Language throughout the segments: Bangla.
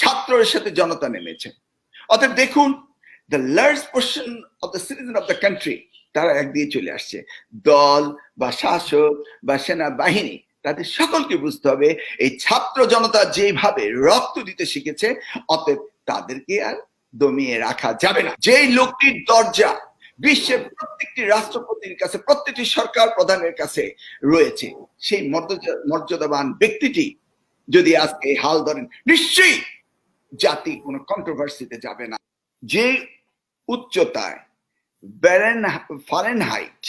ছাত্রের সাথে জনতা নেমেছে। অতএব দেখুন, the large portion of the citizen of the country তারা একদিকে চলে আসছে। দল বা শাসক বা সেনাবাহিনী তাদের সকলকে বুঝতে হবে এই ছাত্র জনতা যেভাবে রক্ত দিতে শিখেছে, অতএব তাদেরকে আর দমিয়ে রাখা যাবে না। যেই লোকটির দরজা বিশ্বের প্রত্যেকটি রাষ্ট্রপতির কাছে, প্রত্যেকটি সরকার প্রধানের কাছে রয়েছে, সেই মর্যাদাবান ব্যক্তিটি যদি আজকে হাল ধরেন, নিশ্চয়ই জাতি কোনো কন্ট্রোভার্সিতে যাবে না। যে উচ্চতায় ফারেনহাইট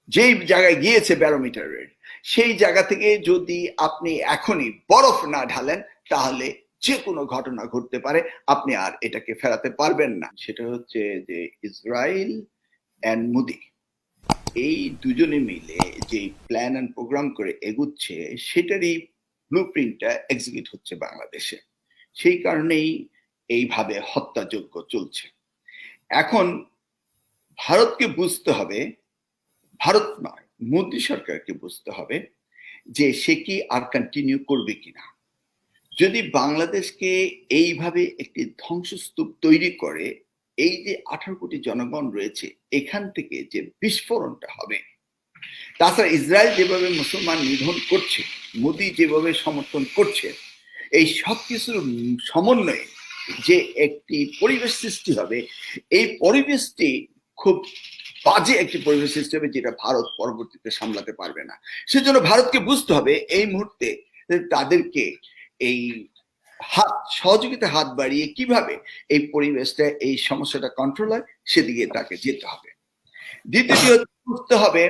যেই জায়গায় গিয়েছে ব্যারোমিটারের, সেই জায়গা থেকে যদি আপনি এখনই বরফ না ঢালেন, তাহলে যে কোনো ঘটনা ঘটতে পারে, আপনি আর এটাকে ফেরাতে পারবেন না। সেটা হচ্ছে যে ইসরায়েল এন্ড মোদি, এই দুজনে মিলে যে প্ল্যান এন্ড প্রোগ্রাম করে এগুচ্ছে, সেটারই ব্লুপ্রিন্টটা এক্সিকিউট হচ্ছে বাংলাদেশে। সেই কারণেই এইভাবে হত্যাযজ্ঞ চলছে। এখন ভারতকে বুঝতে হবে, ভারত নয়, মোদী সরকারকে বুঝতে হবে যে সে কি আর কন্টিনিউ করবে কিনা। যদি বাংলাদেশকে এইভাবে একটি ধ্বংসস্তূপ তৈরি করে, এই যে 18 কোটি জনগণ রয়েছে, এখান থেকে যে বিস্ফোরণটা হবে, তাছাড়া ইসরায়েল যেভাবে মুসলমান নিধন করছে, মোদী যেভাবে সমর্থন করছে, এই সবকিছুর সমন্বয়ে যে একটি পরিবেশ সৃষ্টি হবে, এই পরিবেশটি খুব বাজে একটি পরিবেশ সৃষ্টি হবে, যেটা ভারত পরবর্তীতে সামলাতে পারবে না। সেজন্য ভারতকে বুঝতে হবে এই মুহূর্তে তাদেরকে এই সহযোগিতা হাত বাড়িয়ে কিভাবে এই পরিবেশটা, এই সমস্যাটা কন্ট্রোল হয়, সেদিকে তাকে যেতে হবে। দ্বিতীয়ত বুঝতে হবে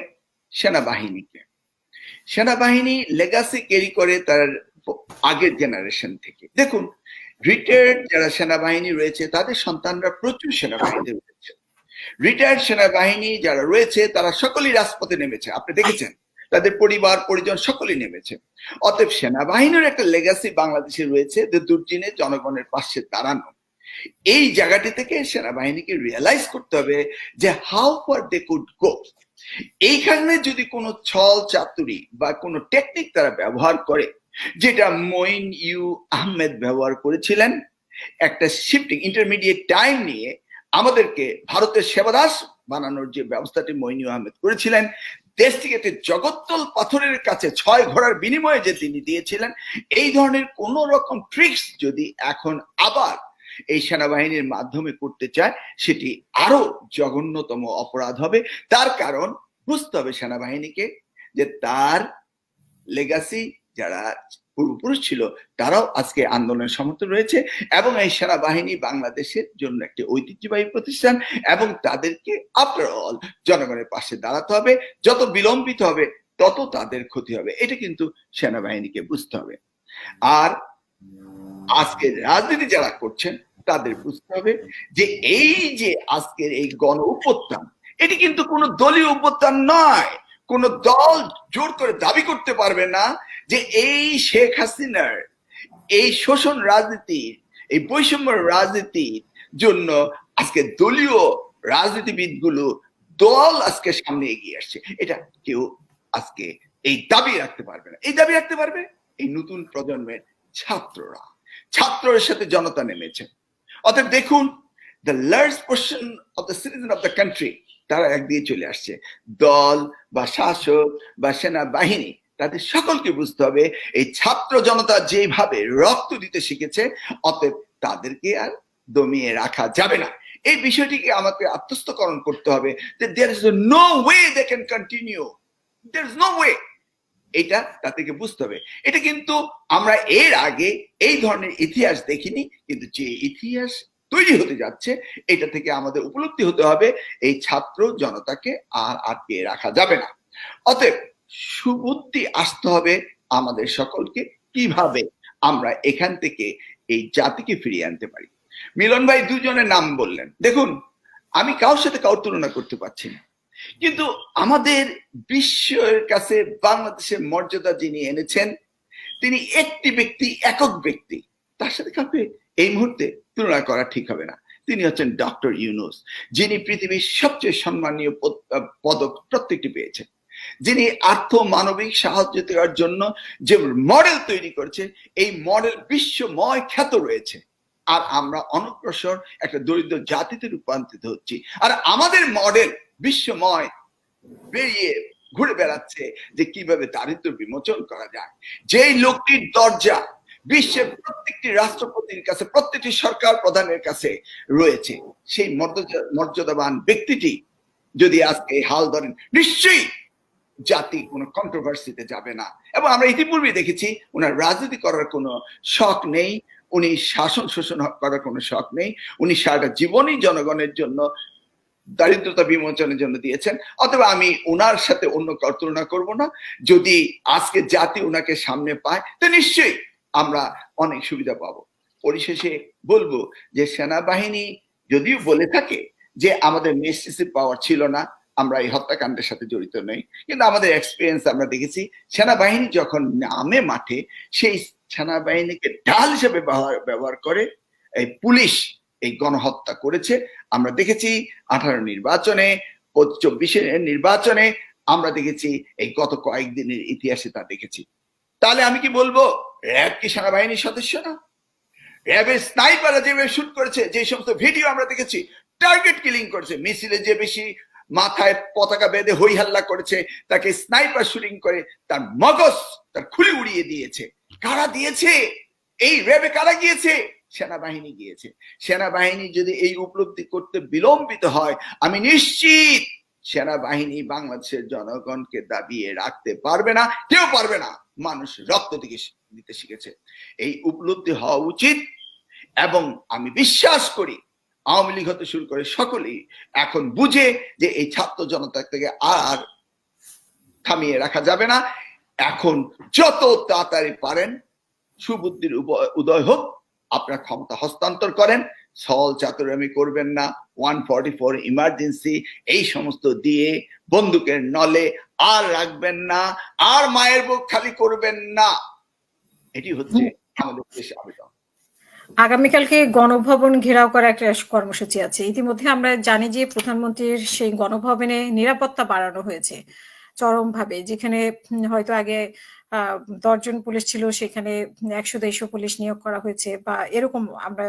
সেনাবাহিনীকে। সেনাবাহিনী লেগাসি ক্যারি করে তার আগের জেনারেশন থেকে। দেখুন, রিটায়ার্ড যারা সেনাবাহিনী রয়েছে, তাদের সন্তানরা প্রচুর সেনাবাহিনীতে রয়েছে। রিটায়ার্ড সেনাবাহিনী যারা রয়েছে, তারা সকলেই রাজপথে নেমেছে, আপনি দেখেছেন, তাদের পরিবার পরিজন সকলেই নেমেছে। অতএব সেনাবাহিনীর একটা লেগাসি বাংলাদেশে রয়েছে, যে দুর্দিনে জনগণের পাশে দাঁড়ানো। এই জায়গাটি থেকে সেনাবাহিনীকে রিয়েলাইজ করতে হবে যে how far they could go. এইখানে যদি কোনো ছল চাতুরি বা কোনো টেকনিক তারা ব্যবহার করে, যেটা মঈন ইউ আহমেদ ব্যবহার করেছিলেন, একটা শিফটিং ইন্টারমিডিয়েট টাইম নিয়ে আমাদেরকে ভারতের সেবাদাস বানানোর যে ব্যবস্থাটি মঈন ইউ আহমেদ করেছিলেন, দেশ থেকে জগত্তল পাথরের কাছে 6 ঘোড়ার বিনিময়ে যে তিনি দিয়েছিলেন, এই ধরনের কোন রকম ট্রিক্স যদি এখন আবার এই সেনাবাহিনীর মাধ্যমে করতে চায়, সেটি আরো জঘন্যতম অপরাধ হবে। তার কারণ বুঝতে হবে সেনাবাহিনীকে যে তার লেগাসি যারা পূর্বপুরুষ ছিল, তারাও আজকে আন্দোলনের সমর্থন রয়েছে, এবং এই সেনাবাহিনী বাংলাদেশের জন্য একটি ঐতিহ্যবাহী প্রতিষ্ঠান, এবং তাদেরকে আফটার অল জনগণের পাশে দাঁড়াতে হবে। যত বিলম্বিত হবে তত তাদের ক্ষতি হবে, এটা কিন্তু সেনাবাহিনীকে বুঝতে হবে। আর আজকে রাজনীতি যারা করছেন, তাদের বুঝতে হবে যে এই যে আজকের এই গণ অভ্যুত্থান, এটি কিন্তু কোনো দলীয় অভ্যুত্থান নয়। কোন দল জোর করে দাবি করতে পারবে না যে এই শেখ হাসিনার এই শোষণ রাজনীতি, এই বৈষম্য রাজনীতির জন্য আজকে দলীয় রাজনীতিবিদগুলো দল আজকে সামনে এগিয়ে আসছে, এটা কেউ আজকে এই দাবি রাখতে পারবে না। এই দাবি রাখতে পারবে এই নতুন প্রজন্মের ছাত্ররা। ছাত্রের সাথে জনতা নেমেছে। অতএব দেখুন, the large portion of the citizen of the country তারা একদিকে চলে আসছে। দল বা শাসক বা সেনাবাহিনী তাদের সকলকে বুঝতে হবে এই ছাত্র জনতা যেভাবে রক্ত দিতে শিখেছে, অতএব তাদেরকে আর দমিয়ে রাখা যাবে না। এই বিষয়টিকে আমাকে আত্মস্থকরণ করতে হবে যে there is no way they can continue, there is no way। এটা তাদেরকে বুঝতে হবে। এটা কিন্তু আমরা এর আগে এই ধরনের ইতিহাস দেখিনি, কিন্তু যে ইতিহাস তৈরি হতে যাচ্ছে, এটা থেকে আমাদের উপলব্ধি হতে হবে এই ছাত্র জনতাকে আর আটকে রাখা যাবে না। অতএব সুবুদ্ধি আসতে হবে আমাদের সকলকে, কিভাবে আমরা এখান থেকে এই জাতিকে ফিরিয়ে আনতে পারি। মিলন ভাই দুজনের নাম বললেন, দেখুন আমি কারোর সাথে কারোর তুলনা করতে পারছি না, কিন্তু আমাদের বিশ্বের কাছে বাংলাদেশের মর্যাদা যিনি এনেছেন, তিনি একটি ব্যক্তি, একক ব্যক্তি, তার সাথে কাউকে এই মুহূর্তে তুলনা করা ঠিক হবে না। তিনি হচ্ছেন ডক্টর ইউনূস, যিনি পৃথিবীর সবচেয়ে সম্মানীয় পদক প্রত্যেকটি পেয়েছেন, যিনি আর্থ মানবিক সাহায্য দেওয়ার জন্য যে মডেল তৈরি করেছে, এই মডেল বিশ্বময় খ্যাত রয়েছে। আর আমরা অনগ্রসর একটা দরিদ্র জাতিতে রূপান্তরিত হচ্ছি। আর আমাদের মডেল বিশ্বময় বেরিয়ে ঘুরে বেড়াচ্ছে যে কিভাবে দারিদ্র বিমোচন করা যায়। যেই লোকটির দরজা বিশ্বের প্রত্যেকটি রাষ্ট্রপতির কাছে, প্রত্যেকটি সরকার প্রধানের কাছে রয়েছে, সেই মর্যাদাবান ব্যক্তিটি যদি আজকে হাল ধরেন, নিশ্চয়ই জাতি কোনো কন্ট্রোভার্সিতে যাবে না। এবং আমরা ইতিপূর্বে দেখেছি ওনার রাজনীতি করার কোনো শখ নেই, উনি শাসন শোষণ করার কোনো শখ নেই, উনি সারাটা জীবনই জনগণের জন্য দারিদ্রতা বিমোচনের জন্য দিয়েছেন। অথবা আমি ওনার সাথে অন্য কারো তুলনা করব না। যদি আজকে জাতি ওনাকে সামনে পায় তো নিশ্চয়ই আমরা অনেক সুবিধা পাবো। পরিশেষে বলবো যে সেনাবাহিনী যদিও বলে থাকে যে আমাদের নেসেসিভ পাওয়ার ছিল না, আমরা এই হত্যাকাণ্ডের সাথে জড়িত নই, কিন্তু আমাদের এক্সপিরিয়েন্স আমরা দেখেছি সেনাবাহিনী যখন নামে মাঠে, সেই সেনাবাহিনীকে ঢাল হিসেবে ব্যবহার করে এই পুলিশ এই গণহত্যা করেছে। আমরা দেখেছি 18 নির্বাচনে, 24 নির্বাচনে, আমরা দেখেছি এই গত কয়েকদিনের ইতিহাসে তা দেখেছি। তাহলে আমি কি বলবো র্যাব কি সেনাবাহিনীর সদস্য না? র্যাবের স্নাইপাররা যেভাবে শুট করেছে, যে সমস্ত ভিডিও আমরা দেখেছি, টার্গেট কিলিং করেছে, মিছিলে যে বেশি মাথায় পতাকা বেঁধে হই হাল্লা করেছে, তাকে স্নাইপার শুটিং করে তার মগজ, তার খুলি উড়িয়ে দিয়েছে। কারা দিয়েছে? এই র্যাবে কারা গিয়েছে? সেনাবাহিনী গিয়েছে। সেনাবাহিনী যদি এই উপলব্ধি করতে বিলম্বিত হয়, আমি নিশ্চিত সেনাবাহিনী বাংলাদেশের জনগণকে দাবিয়ে রাখতে পারবে না, কেউ পারবে না। মানুষ রক্ত দিতে শিখেছে, এই উপলব্ধি হওয়া উচিত। এবং আমি বিশ্বাস করি আওয়ামী লীগ হতে শুরু করে সকলেই এখন বুঝে যে এই ছাত্র জনতা থেকে আর থামিয়ে রাখা যাবে না। এখন যত তাড়াতাড়ি পারেন সুবুদ্ধির উদয় হোক, আপনার ক্ষমতা হস্তান্তর করেন, ছল চাতুরামি করবেন না, 144 ইমার্জেন্সি এই সমস্ত দিয়ে বন্দুকের নলে আর রাখবেন না, আর মায়ের বুক খালি করবেন না। এটি হচ্ছে আমাদের দেশে আবেদন। আগামীকালকে গণভবন ঘেরাও করা একটা কর্মসূচি আছে। ইতিমধ্যে আমরা জানি যে প্রধানমন্ত্রীর সেই গণভবনে নিরাপত্তা বাড়ানো হয়েছে চরমভাবে, যেখানে হয়তো আগে 10 জন পুলিশ ছিল, সেখানে 100-150 পুলিশ নিয়োগ করা হয়েছে বা এরকম আমরা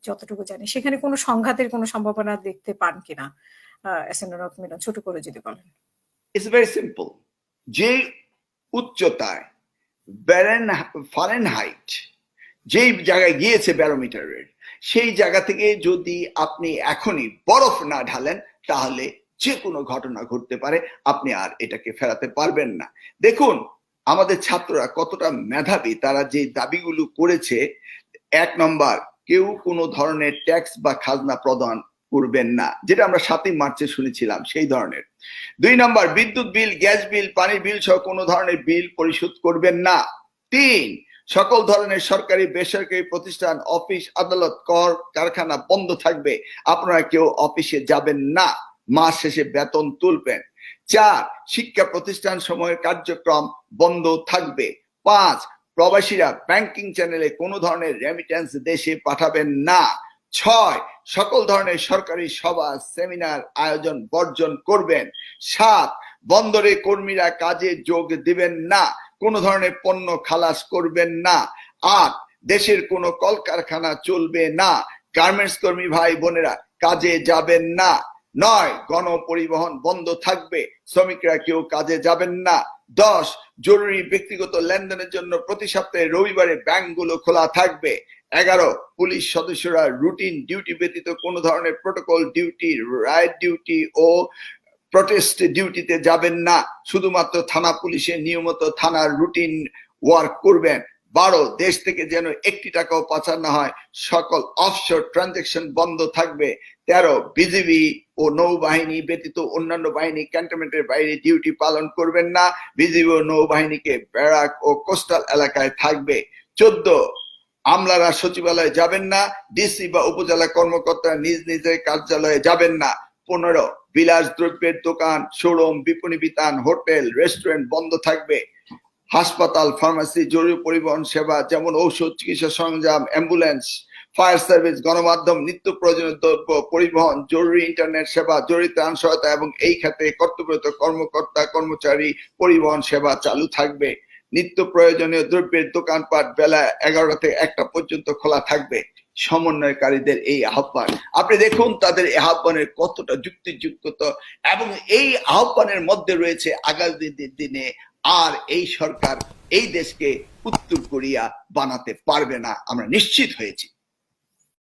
যতটুকু জানি। সেখানে কোনো সংঘাতের কোনো সম্ভাবনা দেখতে পান কিনা এসএনরক মিলন, ছোট করে যদি বলেন। It's very simple. যে উচ্চতায় ফারেনহাইট যেই জায়গায় গিয়েছে ব্যারোমিটারের, সেই জায়গা থেকে যদি আপনি এখনই বরফ না ঢালেন তাহলে যে কোনো ঘটনা ঘটতে পারে, আপনি আর এটাকে ফেরাতে পারবেন না। দেখুন আমাদের ছাত্ররা কতটা মেধাবী, তারা যে দাবিগুলো করেছে। 1 নম্বর, কেউ কোনো ধরনের ট্যাক্স বা খাজনা প্রদান করবেন না, যেটা আমরা 7ই মার্চে শুনেছিলাম সেই ধরনের। 2 নম্বর, বিদ্যুৎ বিল, গ্যাস বিল, পানির বিল সহ কোনো ধরনের বিল পরিশোধ করবেন না। 3, সকল ধরনের সরকারি বেসরকারি প্রতিষ্ঠান, অফিস আদালত, কর কারখানা বন্ধ থাকবে, আপনারা কেউ অফিসে যাবেন না, মাস শেষে বেতন তুলবেন। 4, শিক্ষা প্রতিষ্ঠান সময়ের কার্যক্রম বন্ধ থাকবে। 5, প্রবাসীরা ব্যাংকিং চ্যানেলে কোনো ধরনের রেমিটেন্স দেশে পাঠাবেন না। 6, সকল ধরনের সরকারি সভা সেমিনার আয়োজন বর্জন করবেন। 7, বন্দরে কর্মীরা কাজে যোগ দিবেন না, কোনো ধরনের পণ্য খালাস করবেন না। 8, দেশের কোনো কলকারখানা চলবে না, গার্মেন্টস কর্মী ভাই বোনেরা কাজে যাবেন না। 9, গণপরিবহন বন্ধ থাকবে, শ্রমিকরা কেউ কাজে যাবেন না। 10, জরুরি ব্যক্তিগত লেনদেনের জন্য প্রতি সপ্তাহে রবিবারে ব্যাংকগুলো খোলা থাকবে। 11, পুলিশ সদস্যরা রুটিন ডিউটি ব্যতীত কোনো ধরনের প্রোটোকল ডিউটি, রাইট ডিউটি ও প্রটেস্ট ডিউটিতে যাবেন না, শুধুমাত্র থানা পুলিশের নিয়মিত থানার রুটিন ওয়ার্ক করবেন। 12, দেশ থেকে যেন 1 টাকাও পাচার না হয়, সকল অফশোর ট্রানজাকশন বন্ধ থাকবে। 13, বিজিবি ও নৌবাহিনী ব্যতীত অন্যান্য বাহিনী ক্যান্টনমেন্টের বাইরে ডিউটি পালন করবেন না, বিজিবি ও নৌবাহিনীকে ব্যারাক ও কোস্টাল এলাকায় থাকবে। 14, আমলারা সচিবালয়ে যাবেন না, ডিসি বা উপজেলা কর্মকর্তা নিজ নিজের কার্যালয়ে যাবেন না। 15, বিলাস দ্রব্যের দোকান, শোরুম, বিপণী বিতান, হোটেল, রেস্টুরেন্ট বন্ধ থাকবে। হাসপাতাল, ফার্মেসি, জরুরি পরিবহন সেবা যেমন ঔষধ, চিকিৎসা সরঞ্জাম, অ্যাম্বুলেন্স, ফায়ার সার্ভিস, গণমাধ্যম, নিত্য প্রয়োজনীয় দ্রব্য পরিবহন, জরুরি ইন্টারনেট সেবা, জরুরি ত্রাণ সহায়তা এবং এই খাতে কর্তব্যরত কর্মকর্তা কর্মচারী পরিবহন সেবা চালু থাকবে। নিত্য প্রয়োজনীয় দ্রব্যের দোকানপাট বেলা 11টা থেকে 1টা পর্যন্ত খোলা থাকবে। সমন্বয়কারীদের এই আহ্বান, আপনি দেখুন তাদের এই আহ্বানের কতটা যুক্তিযুক্ত, এবং এই আহ্বানের মধ্যে রয়েছে আগামী দিনে আর এই সরকার এই দেশকে উত্তর কোরিয়া বানাতে পারবে না, আমরা নিশ্চিত হয়েছি।